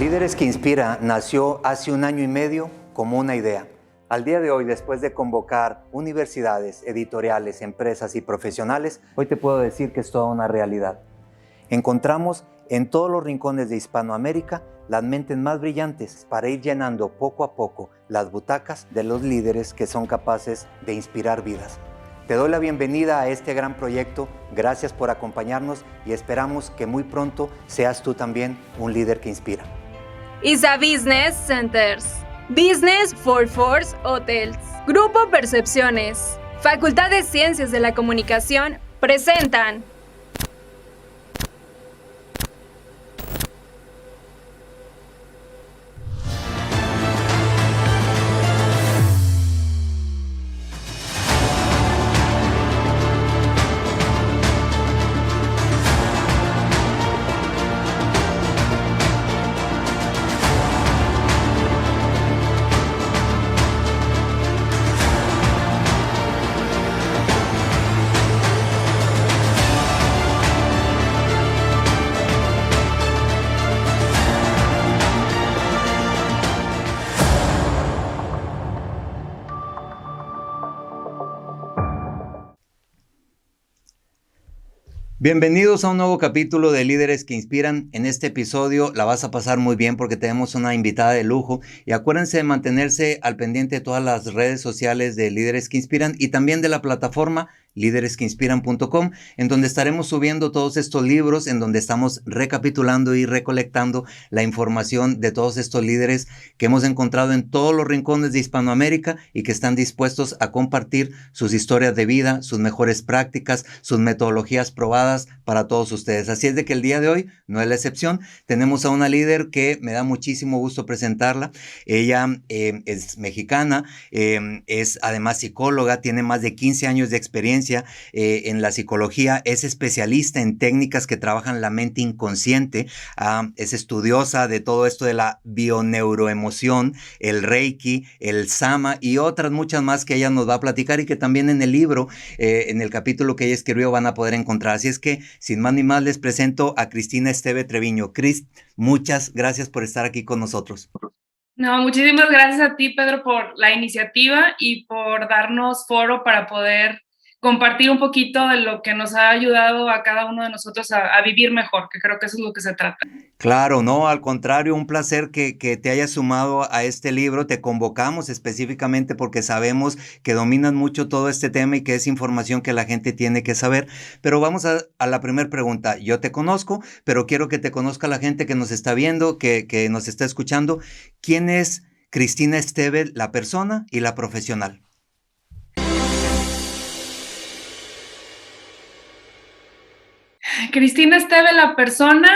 Líderes que Inspira nació hace 1 año y medio como una idea. Al día de hoy, después de convocar universidades, editoriales, empresas y profesionales, hoy te puedo decir que es toda una realidad. Encontramos en todos los rincones de Hispanoamérica las mentes más brillantes para ir llenando poco a poco las butacas de los líderes que son capaces de inspirar vidas. Te doy la bienvenida a este gran proyecto, gracias por acompañarnos y esperamos que muy pronto seas tú también un líder que inspira. ISA Business Centers, Business for Force Hotels, Grupo Percepciones, Facultad de Ciencias de la Comunicación presentan Bienvenidos a un nuevo capítulo de Líderes que Inspiran. En este episodio la vas a pasar muy bien porque tenemos una invitada de lujo y acuérdense de mantenerse al pendiente de todas las redes sociales de Líderes que Inspiran y también de la plataforma líderesqueinspiran.com, en donde estaremos subiendo todos estos libros, en donde estamos recapitulando y recolectando la información de todos estos líderes que hemos encontrado en todos los rincones de Hispanoamérica y que están dispuestos a compartir sus historias de vida, sus mejores prácticas, sus metodologías probadas para todos ustedes. Así es de que el día de hoy no es la excepción. Tenemos a una líder que me da muchísimo gusto presentarla. Ella es mexicana, es además psicóloga, tiene más de 15 años de experiencia en la psicología, es especialista en técnicas que trabajan la mente inconsciente, es estudiosa de todo esto de la bioneuroemoción, el Reiki, el Sama y otras muchas más que ella nos va a platicar y que también en el libro, en el capítulo que ella escribió van a poder encontrar. Así es que sin más ni más les presento a Cristina Esteve Treviño. Cris, muchas gracias por estar aquí con nosotros. No, muchísimas gracias a ti, Pedro, por la iniciativa y por darnos foro para poder compartir un poquito de lo que nos ha ayudado a cada uno de nosotros a vivir mejor, que creo que eso es lo que se trata. Claro, no, al contrario, un placer que te hayas sumado a este libro. Te convocamos específicamente porque sabemos que dominas mucho todo este tema y que es información que la gente tiene que saber. Pero vamos a la primera pregunta. Yo te conozco, pero quiero que te conozca la gente que nos está viendo, que nos está escuchando. ¿Quién es Cristina Esteve, la persona y la profesional? Cristina Esteve, la persona,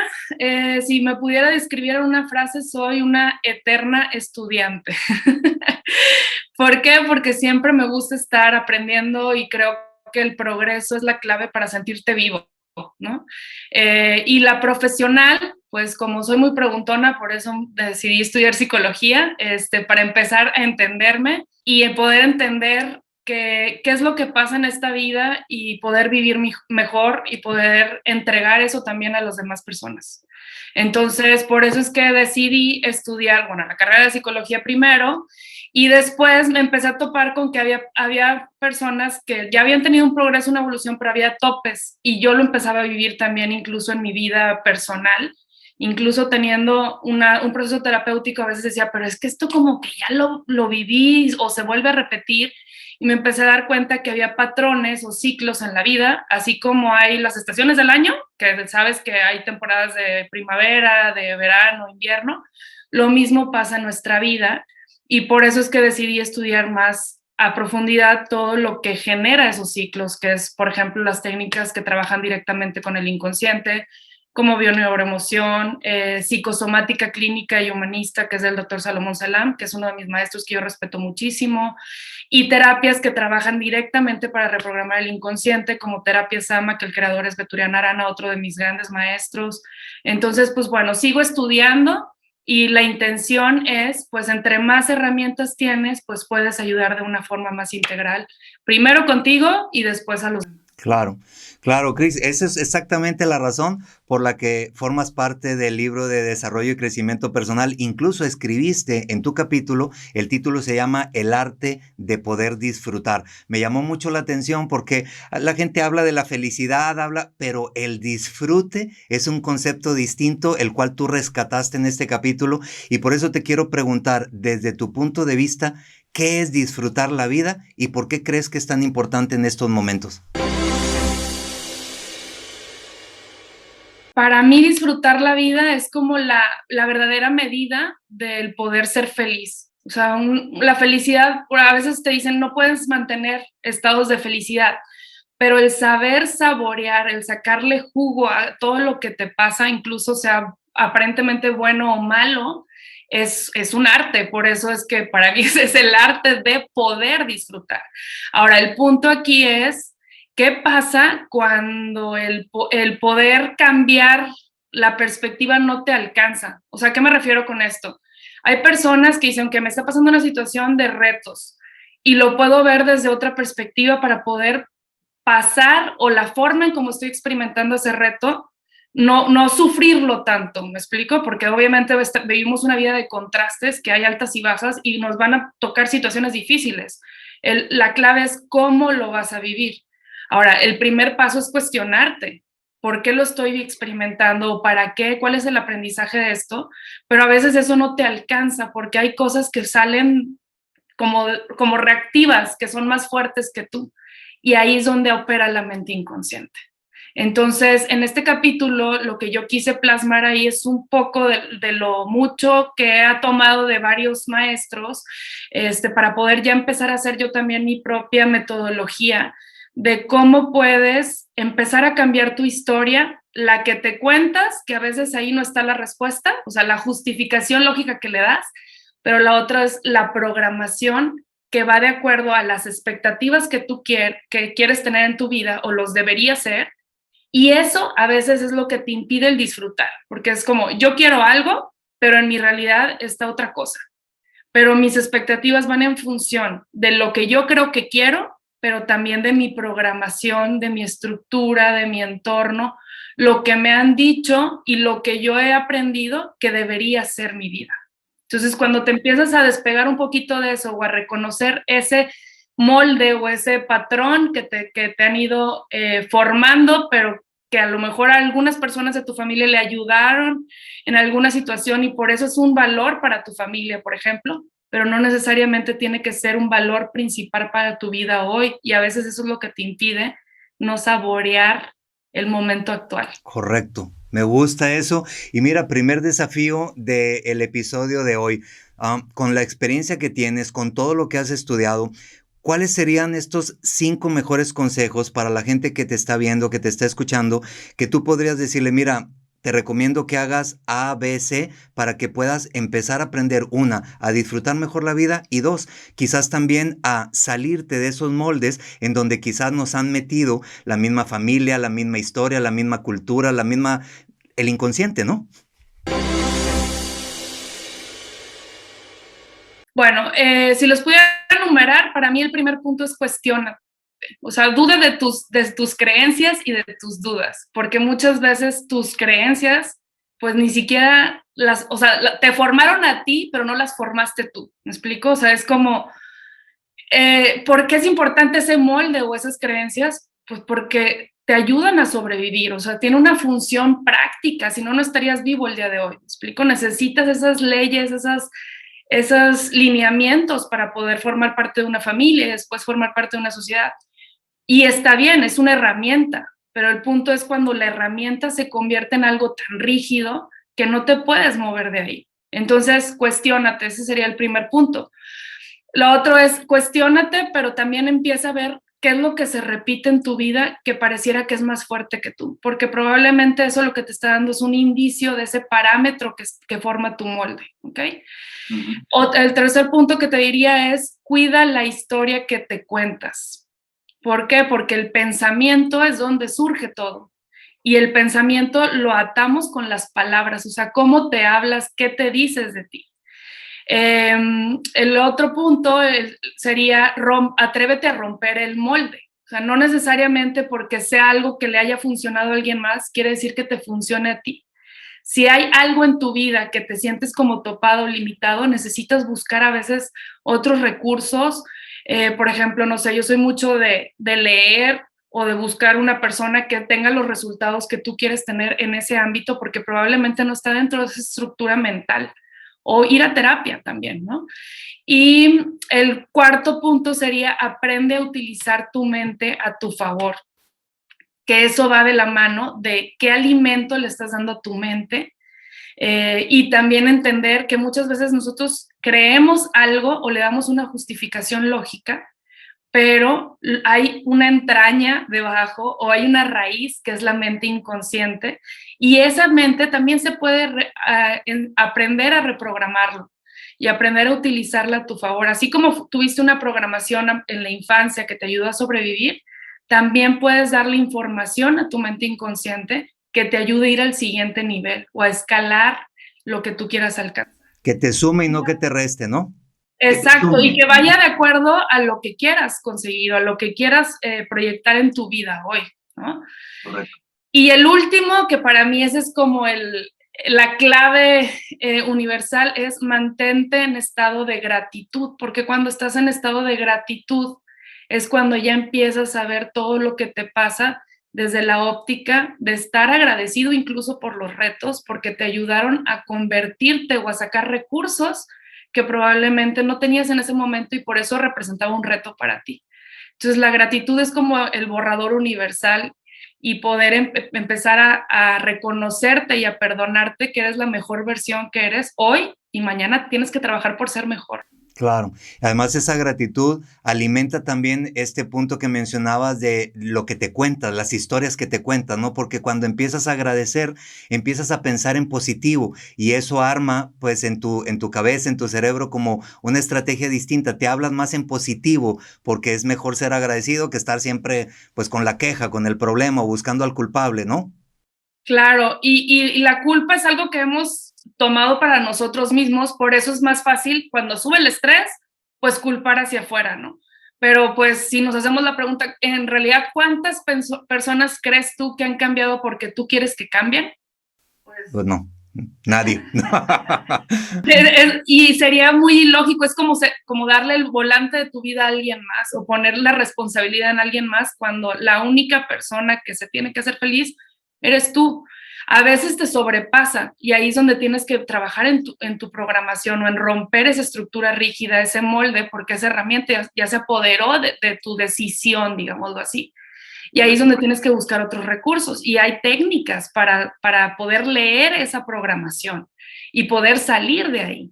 si me pudiera describir en una frase, soy una eterna estudiante. ¿Por qué? Porque siempre me gusta estar aprendiendo y creo que el progreso es la clave para sentirte vivo, ¿no? Y la profesional, pues como soy muy preguntona, por eso decidí estudiar psicología, para empezar a entenderme y poder entender qué es lo que pasa en esta vida y poder vivir mejor y poder entregar eso también a las demás personas. Entonces, por eso es que decidí estudiar, la carrera de psicología primero y después me empecé a topar con que había personas que ya habían tenido un progreso, una evolución, pero había topes y yo lo empezaba a vivir también incluso en mi vida personal. Incluso teniendo un proceso terapéutico, a veces decía, pero es que esto como que ya lo viví o se vuelve a repetir. Y me empecé a dar cuenta que había patrones o ciclos en la vida, así como hay las estaciones del año, que sabes que hay temporadas de primavera, de verano, invierno, lo mismo pasa en nuestra vida y por eso es que decidí estudiar más a profundidad todo lo que genera esos ciclos, que es, por ejemplo, las técnicas que trabajan directamente con el inconsciente, como bioneuroemoción, psicosomática clínica y humanista, que es del doctor Salomón Salam, que es uno de mis maestros que yo respeto muchísimo, y terapias que trabajan directamente para reprogramar el inconsciente, como terapia Sama, que el creador es Beturiana Arana, otro de mis grandes maestros. Entonces, pues bueno, sigo estudiando y la intención es, pues entre más herramientas tienes, pues puedes ayudar de una forma más integral, primero contigo y después a los demás. Claro, claro, Cris, esa es exactamente la razón por la que formas parte del libro de desarrollo y crecimiento personal. Incluso escribiste en tu capítulo, el título se llama El arte de poder disfrutar. Me llamó mucho la atención porque la gente habla de la felicidad, pero el disfrute es un concepto distinto, el cual tú rescataste en este capítulo. Y por eso te quiero preguntar, desde tu punto de vista, ¿qué es disfrutar la vida y por qué crees que es tan importante en estos momentos? Para mí disfrutar la vida es como la verdadera medida del poder ser feliz. O sea, la felicidad, a veces te dicen no puedes mantener estados de felicidad, pero el saber saborear, el sacarle jugo a todo lo que te pasa, incluso sea aparentemente bueno o malo, es un arte. Por eso es que para mí ese es el arte de poder disfrutar. Ahora, el punto aquí es, ¿qué pasa cuando el poder cambiar la perspectiva no te alcanza? O sea, ¿qué me refiero con esto? Hay personas que dicen que me está pasando una situación de retos y lo puedo ver desde otra perspectiva para poder pasar, o la forma en cómo estoy experimentando ese reto, no sufrirlo tanto, ¿me explico? Porque obviamente vivimos una vida de contrastes, que hay altas y bajas y nos van a tocar situaciones difíciles. La clave es cómo lo vas a vivir. Ahora, el primer paso es cuestionarte. ¿Por qué lo estoy experimentando? ¿Para qué? ¿Cuál es el aprendizaje de esto? Pero a veces eso no te alcanza porque hay cosas que salen como reactivas, que son más fuertes que tú. Y ahí es donde opera la mente inconsciente. Entonces, en este capítulo, lo que yo quise plasmar ahí es un poco de lo mucho que he tomado de varios maestros, para poder ya empezar a hacer yo también mi propia metodología de cómo puedes empezar a cambiar tu historia, la que te cuentas, que a veces ahí no está la respuesta, o sea, la justificación lógica que le das, pero la otra es la programación que va de acuerdo a las expectativas que tú que quieres tener en tu vida o los deberías ser. Y eso a veces es lo que te impide el disfrutar, porque es como, yo quiero algo, pero en mi realidad está otra cosa. Pero mis expectativas van en función de lo que yo creo que quiero, pero también de mi programación, de mi estructura, de mi entorno, lo que me han dicho y lo que yo he aprendido que debería ser mi vida. Entonces, cuando te empiezas a despegar un poquito de eso o a reconocer ese molde o ese patrón que te han ido formando, pero que a lo mejor a algunas personas de tu familia le ayudaron en alguna situación y por eso es un valor para tu familia, por ejemplo, pero no necesariamente tiene que ser un valor principal para tu vida hoy, y a veces eso es lo que te impide no saborear el momento actual. Correcto, me gusta eso. Y mira, primer desafío del episodio de hoy, con la experiencia que tienes, con todo lo que has estudiado, ¿cuáles serían estos 5 mejores consejos para la gente que te está viendo, que te está escuchando, que tú podrías decirle, mira, te recomiendo que hagas A, B, C para que puedas empezar a aprender, una, a disfrutar mejor la vida y dos, quizás también a salirte de esos moldes en donde quizás nos han metido la misma familia, la misma historia, la misma cultura, el inconsciente, ¿no? Bueno, si los pudiera enumerar, para mí el primer punto es cuestiona. O sea, duda de tus creencias y de tus dudas, porque muchas veces tus creencias, pues ni siquiera o sea, te formaron a ti, pero no las formaste tú. ¿Me explico? O sea, es como, ¿por qué es importante ese molde o esas creencias? Pues porque te ayudan a sobrevivir, o sea, tiene una función práctica, si no, no estarías vivo el día de hoy. ¿Me explico? Necesitas esas leyes, esos lineamientos para poder formar parte de una familia y después formar parte de una sociedad. Y está bien, es una herramienta, pero el punto es cuando la herramienta se convierte en algo tan rígido que no te puedes mover de ahí. Entonces, cuestiónate, ese sería el primer punto. Lo otro es cuestiónate, pero también empieza a ver qué es lo que se repite en tu vida que pareciera que es más fuerte que tú, porque probablemente eso lo que te está dando es un indicio de ese parámetro que forma tu molde, ¿ok? El tercer punto que te diría es cuida la historia que te cuentas. ¿Por qué? Porque el pensamiento es donde surge todo. Y el pensamiento lo atamos con las palabras, o sea, cómo te hablas, qué te dices de ti. El otro punto sería atrévete a romper el molde. O sea, no necesariamente porque sea algo que le haya funcionado a alguien más, quiere decir que te funcione a ti. Si hay algo en tu vida que te sientes como topado, limitado, necesitas buscar a veces otros recursos. Por ejemplo, no sé, yo soy mucho de leer o de buscar una persona que tenga los resultados que tú quieres tener en ese ámbito, porque probablemente no está dentro de esa estructura mental. O ir a terapia también, ¿no? Y el cuarto punto sería aprende a utilizar tu mente a tu favor, que eso va de la mano de qué alimento le estás dando a tu mente, y también entender que muchas veces nosotros creemos algo o le damos una justificación lógica, pero hay una entraña debajo o hay una raíz que es la mente inconsciente, y esa mente también se puede aprender a reprogramarlo y aprender a utilizarla a tu favor. Así como tuviste una programación en la infancia que te ayudó a sobrevivir, también puedes darle información a tu mente inconsciente que te ayude a ir al siguiente nivel o a escalar lo que tú quieras alcanzar. Que te sume y no que te reste, ¿no? Exacto, y que vaya de acuerdo a lo que quieras conseguir o a lo que quieras proyectar en tu vida hoy, ¿no? Correcto. Y el último, que para mí ese es como la clave universal, es mantente en estado de gratitud, porque cuando estás en estado de gratitud es cuando ya empiezas a ver todo lo que te pasa desde la óptica de estar agradecido incluso por los retos, porque te ayudaron a convertirte o a sacar recursos que probablemente no tenías en ese momento y por eso representaba un reto para ti. Entonces la gratitud es como el borrador universal y poder empezar a reconocerte y a perdonarte que eres la mejor versión que eres hoy y mañana tienes que trabajar por ser mejor. Claro. Además, esa gratitud alimenta también este punto que mencionabas de lo que te cuentas, las historias que te cuentas, ¿no? Porque cuando empiezas a agradecer, empiezas a pensar en positivo y eso arma, pues, en tu cabeza, en tu cerebro, como una estrategia distinta. Te hablas más en positivo porque es mejor ser agradecido que estar siempre, pues, con la queja, con el problema o buscando al culpable, ¿no? Claro, y la culpa es algo que hemos tomado para nosotros mismos, por eso es más fácil cuando sube el estrés, pues culpar hacia afuera, ¿no? Pero pues si nos hacemos la pregunta, en realidad, ¿cuántas personas crees tú que han cambiado porque tú quieres que cambien? Pues no, nadie. Y sería muy ilógico, es como darle el volante de tu vida a alguien más o poner la responsabilidad en alguien más cuando la única persona que se tiene que hacer feliz eres tú. A veces te sobrepasa y ahí es donde tienes que trabajar en tu programación o en romper esa estructura rígida, ese molde, porque esa herramienta ya se apoderó de tu decisión, digámoslo así. Y ahí es donde tienes que buscar otros recursos y hay técnicas para poder leer esa programación y poder salir de ahí.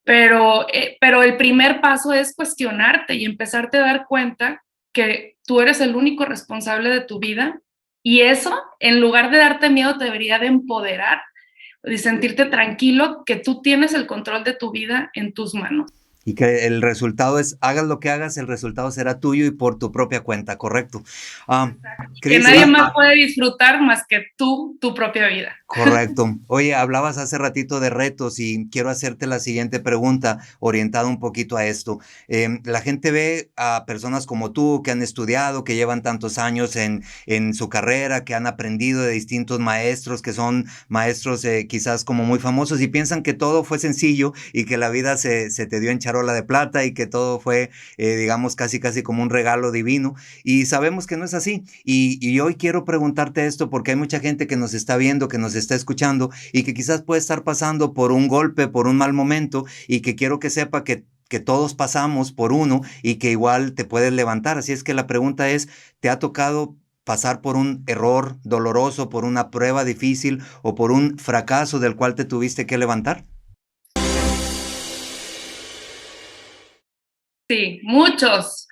Pero el primer paso es cuestionarte y empezarte a dar cuenta que tú eres el único responsable de tu vida y eso, en lugar de darte miedo, te debería de empoderar y sentirte tranquilo que tú tienes el control de tu vida en tus manos. Y que el resultado es, hagas lo que hagas, el resultado será tuyo y por tu propia cuenta, ¿correcto? Que nadie más puede disfrutar más que tú, tu propia vida. Correcto. Oye, hablabas hace ratito de retos y quiero hacerte la siguiente pregunta orientada un poquito a esto. La gente ve a personas como tú que han estudiado, que llevan tantos años en su carrera, que han aprendido de distintos maestros, que son maestros quizás como muy famosos y piensan que todo fue sencillo y que la vida se te dio en charola de plata y que todo fue, digamos, casi como un regalo divino. Y sabemos que no es así. Y hoy quiero preguntarte esto porque hay mucha gente que nos está viendo, que nos está escuchando y que quizás puede estar pasando por un golpe, por un mal momento y que quiero que sepa que todos pasamos por uno y que igual te puedes levantar. Así es que la pregunta es, ¿te ha tocado pasar por un error doloroso, por una prueba difícil o por un fracaso del cual te tuviste que levantar? Sí, muchos.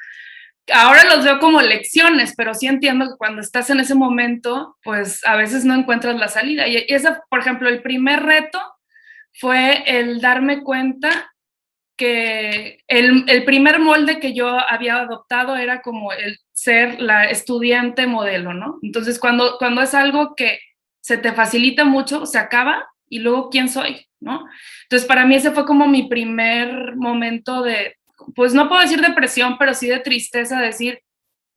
Ahora los veo como lecciones, pero sí entiendo que cuando estás en ese momento, pues a veces no encuentras la salida. Y ese, por ejemplo, el primer reto fue el darme cuenta que el primer molde que yo había adoptado era como el ser la estudiante modelo, ¿no? Entonces, cuando es algo que se te facilita mucho, se acaba y luego, ¿quién soy? ¿No? Entonces, para mí ese fue como mi primer momento de, pues no puedo decir depresión, pero sí de tristeza, decir,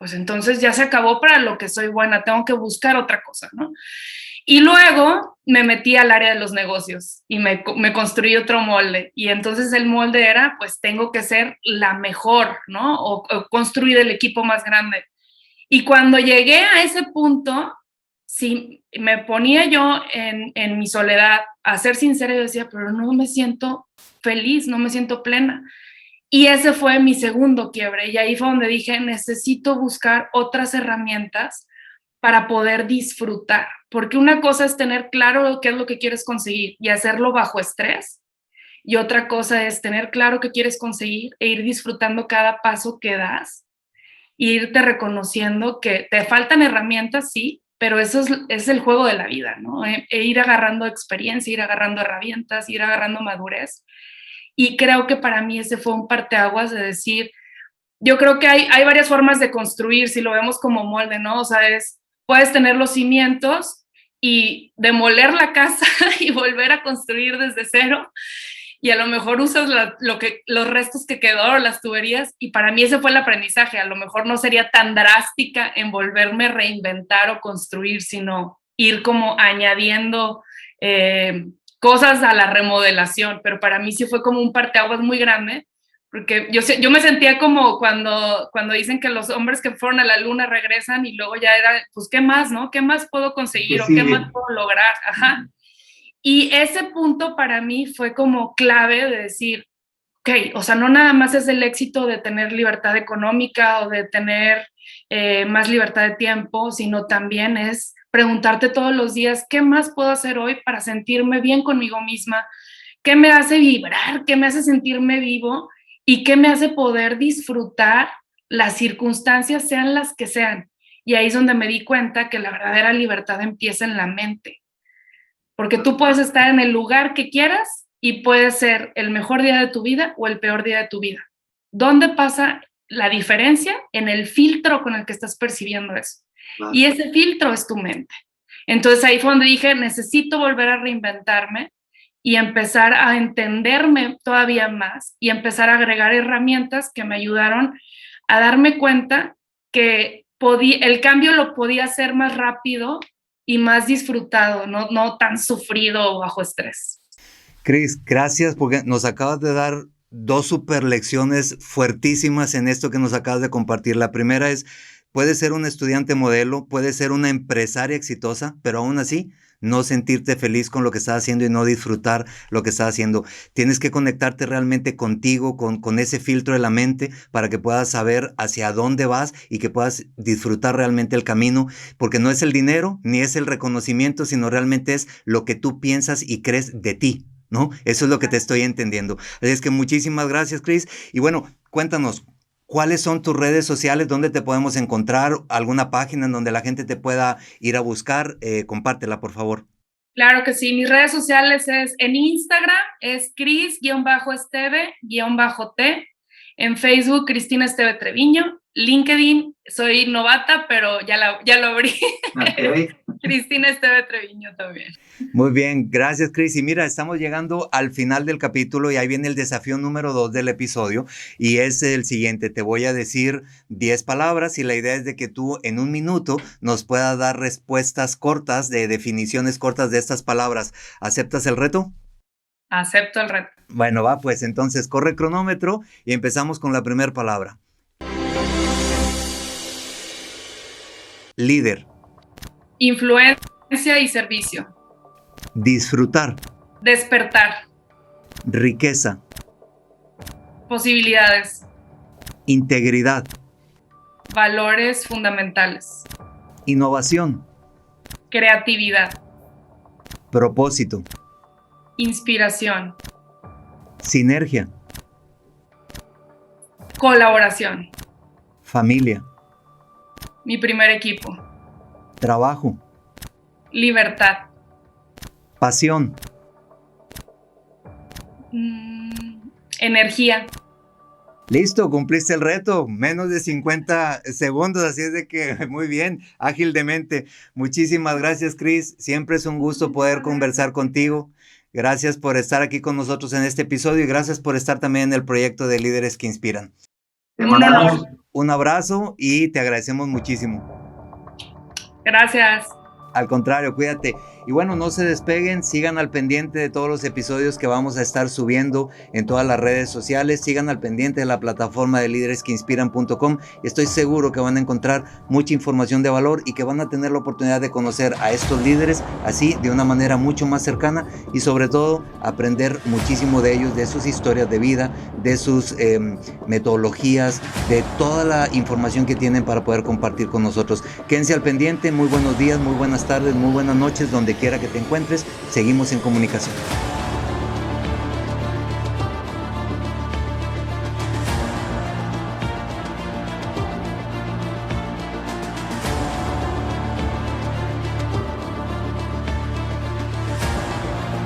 pues entonces ya se acabó para lo que soy buena, tengo que buscar otra cosa, ¿no? Y luego me metí al área de los negocios y me construí otro molde. Y entonces el molde era, pues tengo que ser la mejor, ¿no? O construir el equipo más grande. Y cuando llegué a ese punto, sí, me ponía yo en mi soledad a ser sincera y decía, pero no me siento feliz, no me siento plena. Y ese fue mi segundo quiebre. Y ahí fue donde dije, necesito buscar otras herramientas para poder disfrutar. Porque una cosa es tener claro qué es lo que quieres conseguir y hacerlo bajo estrés. Y otra cosa es tener claro qué quieres conseguir e ir disfrutando cada paso que das e irte reconociendo que te faltan herramientas, sí, pero eso es el juego de la vida, ¿no? Ir agarrando experiencia, ir agarrando herramientas, ir agarrando madurez. Y creo que para mí ese fue un parteaguas de decir, yo creo que hay varias formas de construir, si lo vemos como molde, ¿no? O sea, puedes tener los cimientos y demoler la casa y volver a construir desde cero, y a lo mejor usas los restos que quedó, las tuberías, y para mí ese fue el aprendizaje. A lo mejor no sería tan drástica en volverme a reinventar o construir, sino ir como añadiendo cosas a la remodelación, pero para mí sí fue como un parteaguas muy grande, porque yo me sentía como cuando dicen que los hombres que fueron a la luna regresan y luego ya era, pues, ¿qué más, no? ¿Qué más puedo conseguir o qué más puedo lograr? Ajá. Y ese punto para mí fue como clave de decir, ok, o sea, no nada más es el éxito de tener libertad económica o de tener más libertad de tiempo, sino también es preguntarte todos los días, ¿qué más puedo hacer hoy para sentirme bien conmigo misma? ¿Qué me hace vibrar? ¿Qué me hace sentirme vivo? ¿Y qué me hace poder disfrutar las circunstancias, sean las que sean? Y ahí es donde me di cuenta que la verdadera libertad empieza en la mente. Porque tú puedes estar en el lugar que quieras y puede ser el mejor día de tu vida o el peor día de tu vida. ¿Dónde pasa la diferencia? En el filtro con el que estás percibiendo eso. Claro. Y ese filtro es tu mente. Entonces ahí fue donde dije, necesito volver a reinventarme y empezar a entenderme todavía más y empezar a agregar herramientas que me ayudaron a darme cuenta que el cambio lo podía hacer más rápido y más disfrutado, no tan sufrido o bajo estrés. Cris, gracias porque nos acabas de dar dos super lecciones fuertísimas en esto que nos acabas de compartir. La primera es, puedes ser un estudiante modelo, puedes ser una empresaria exitosa, pero aún así no sentirte feliz con lo que estás haciendo y no disfrutar lo que estás haciendo. Tienes que conectarte realmente contigo, con ese filtro de la mente para que puedas saber hacia dónde vas y que puedas disfrutar realmente el camino, porque no es el dinero ni es el reconocimiento, sino realmente es lo que tú piensas y crees de ti, ¿no? Eso es lo que te estoy entendiendo. Así es que muchísimas gracias, Cris. Y bueno, cuéntanos, ¿cuáles son tus redes sociales? ¿Dónde te podemos encontrar? ¿Alguna página en donde la gente te pueda ir a buscar? Compártela, por favor. Claro que sí. Mis redes sociales en Instagram es Cris-Esteve-T. En Facebook, Cristina Esteve Treviño. LinkedIn, soy novata, pero ya lo abrí. Okay. Cristina Esteve Treviño también. Muy bien, gracias, Cris. Y mira, estamos llegando al final del capítulo y ahí viene el desafío número 2 del episodio y es el siguiente. Te voy a decir 10 palabras y la idea es de que tú en un minuto nos puedas dar respuestas cortas, de definiciones cortas de estas palabras. ¿Aceptas el reto? Acepto el reto. Bueno, va, pues entonces corre el cronómetro y empezamos con la primera palabra. Líder. Influencia y servicio. Disfrutar. Despertar. Riqueza. Posibilidades. Integridad. Valores fundamentales. Innovación. Creatividad. Propósito. Inspiración. Sinergia. Colaboración. Familia. Mi primer equipo. Trabajo. Libertad. Pasión. Energía. Listo, cumpliste el reto. Menos de 50 segundos, así es de que muy bien, ágil de mente. Muchísimas gracias, Cris. Siempre es un gusto poder conversar contigo. Gracias por estar aquí con nosotros en este episodio y gracias por estar también en el proyecto de Líderes que Inspiran. Un honor. un abrazo y te agradecemos muchísimo. Gracias. Al contrario, cuídate. Y bueno, no se despeguen, sigan al pendiente de todos los episodios que vamos a estar subiendo en todas las redes sociales, sigan al pendiente de la plataforma de líderesqueinspiran.com. Estoy seguro que van a encontrar mucha información de valor y que van a tener la oportunidad de conocer a estos líderes así de una manera mucho más cercana y sobre todo aprender muchísimo de ellos, de sus historias de vida, de sus metodologías, de toda la información que tienen para poder compartir con nosotros. Quédense al pendiente, muy buenos días, muy buenas tardes, muy buenas noches, donde quiera que te encuentres, seguimos en comunicación.